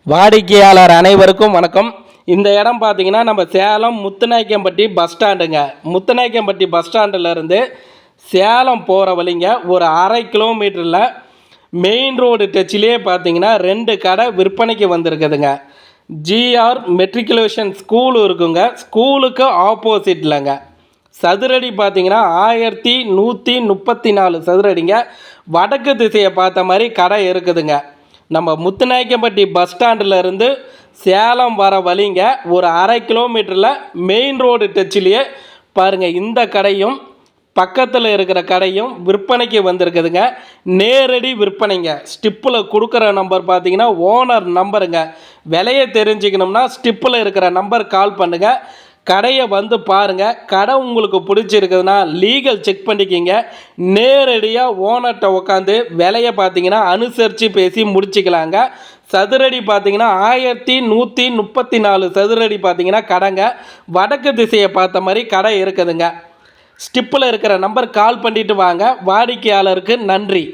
வாடிக்கையாளர் அனைவருக்கும் வணக்கம். இந்த இடம் பார்த்தீங்கன்னா நம்ம சேலம் முத்துநாயக்கம்பட்டி பஸ் ஸ்டாண்டுங்க. முத்துநாயக்கம்பட்டி பஸ் ஸ்டாண்டிலேருந்து சேலம் போகிற வழிங்க. ஒரு அரை கிலோமீட்டரில் மெயின் ரோடு டச்சிலே பார்த்தீங்கன்னா 2 கடை விற்பனைக்கு வந்திருக்குதுங்க. ஜிஆர் மெட்ரிகுலேஷன் ஸ்கூலு இருக்குங்க. ஸ்கூலுக்கு ஆப்போசிட்லங்க. சதுரடி பார்த்தீங்கன்னா 1134 சதுரடிங்க. வடக்கு திசையை பார்த்த மாதிரி கடை இருக்குதுங்க. நம்ம முத்துநாயக்கம்பட்டி பஸ் ஸ்டாண்டில் சேலம் வர வழிங்க. ஒரு அரை கிலோமீட்டரில் மெயின் ரோடு டச்சிலேயே பாருங்கள், இந்த கடையும் பக்கத்தில் இருக்கிற கடையும் விற்பனைக்கு வந்திருக்குதுங்க. நேரடி விற்பனைங்க. ஸ்டிப்பில் கொடுக்குற நம்பர் பார்த்தீங்கன்னா ஓனர் நம்பருங்க. விலையை தெரிஞ்சுக்கணும்னா ஸ்டிப்பில் இருக்கிற நம்பர் கால் பண்ணுங்கள். கடையை வந்து பாருங்கள். கடை உங்களுக்கு பிடிச்சிருக்குதுன்னா லீகல் செக் பண்ணிக்கிங்க. நேரடியாக ஓனர்கிட்ட உட்காந்து விலையை பார்த்தீங்கன்னா அனுசரித்து பேசி முடிச்சுக்கலாங்க. சதுரடி பார்த்தீங்கன்னா 1134 சதுரடி பார்த்தீங்கன்னா கடைங்க. வடக்கு திசையை பார்த்த மாதிரி கடை இருக்குதுங்க. ஸ்டிப்பில் இருக்கிற நம்பர் கால் பண்ணிவிட்டு வாங்க. வாடிக்கையாளருக்கு நன்றி.